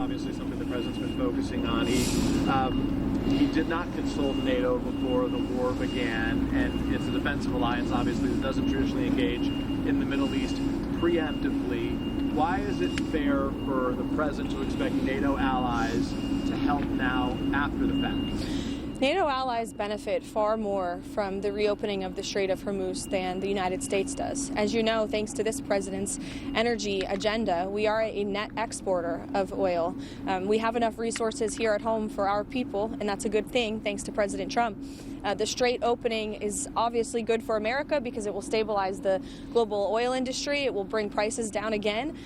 obviously something the president's been focusing on. He did not consult NATO before the war began, and it's a defensive alliance, obviously, that doesn't traditionally engage in the Middle East preemptively. Why is it fair for the president to expect NATO allies to help now after the fact? NATO allies benefit far more from the reopening of the Strait of Hormuz than the United States does. As you know, thanks to this president's energy agenda, we are a net exporter of oil. We have enough resources here at home for our people, and that's a good thing, thanks to President Trump. The Strait opening is obviously good for America because it will stabilize the global oil industry. It will bring prices down again,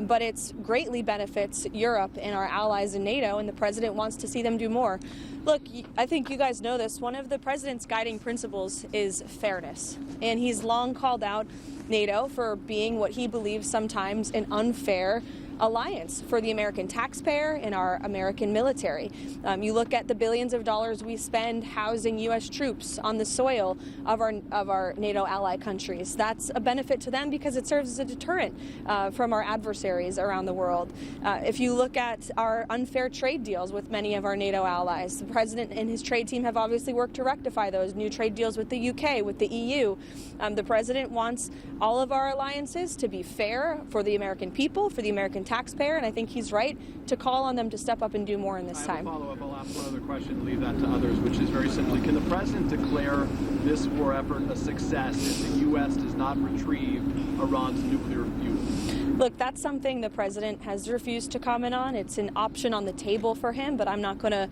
but it greatly benefits Europe and our allies in NATO, and the president wants to see them do more. Look, I think you guys know this. One of the president's guiding principles is fairness, and he's long called out NATO for being what he believes sometimes an unfair alliance for the American taxpayer and our American military. You look at the billions of dollars we spend housing U.S. troops on the soil of our NATO ally countries. That's a benefit to them because it serves as a deterrent from our adversaries around the world. If you look at our unfair trade deals with many of our NATO allies, the president and his trade team have obviously worked to rectify those new trade deals with the UK, with the EU. The president wants all of our alliances to be fair for the American people, for the American taxpayer, and I think he's right to call on them to step up and do more in this time. Follow-up. I'll ask one other question and leave that to others, which is very simply, can the president declare this war effort a success if the U.S. does not retrieve Iran's nuclear fuel? Look, that's something the president has refused to comment on. It's an option on the table for him, but I'm not going to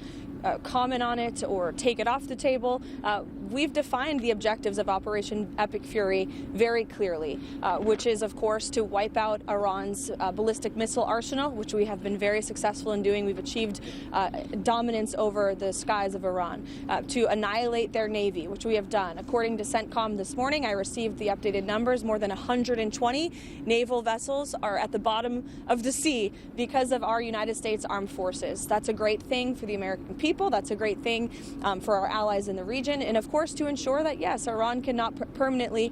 comment on it or take it off the table. We've defined the objectives of Operation Epic Fury very clearly, which is, of course, to wipe out Iran's ballistic missile arsenal, which we have been very successful in doing. We've achieved dominance over the skies of Iran, to annihilate their navy, which we have done. According to CENTCOM this morning, I received the updated numbers. More than 120 naval vessels are at the bottom of the sea because of our United States Armed Forces. That's a great thing for the American people. That's a great thing for our allies in the region. And of course, to ensure that, yes, Iran cannot permanently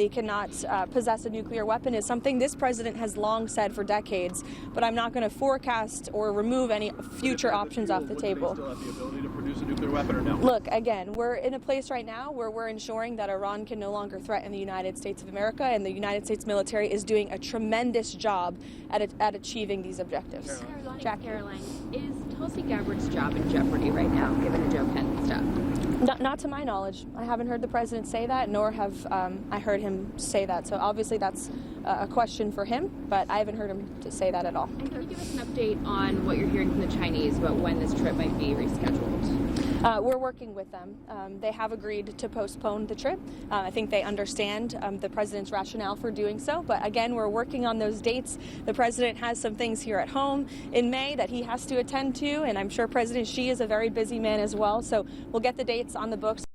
cannot possess a nuclear weapon is something this president has long said for decades. But I'm not going to forecast or remove any future options off the table. Would they still have the ability to produce a nuclear weapon or no? Look, again, we're in a place right now where we're ensuring that Iran can no longer threaten the United States of America, and the United States military is doing a tremendous job at achieving these objectives. Caroline, is Tulsi Gabbard's job in jeopardy right now, given the Joe Penn stuff? Not to my knowledge. I haven't heard the president say that, nor have I heard him say that. So obviously that's a question for him, but I haven't heard him to say that at all. And can you give us an update on what you're hearing from the Chinese about when this trip might be rescheduled? We're working with them. They have agreed to postpone the trip. I think they understand the president's rationale for doing so. But again, we're working on those dates. The president has some things here at home in May that he has to attend to, and I'm sure President Xi is a very busy man as well. So we'll get the dates on the books.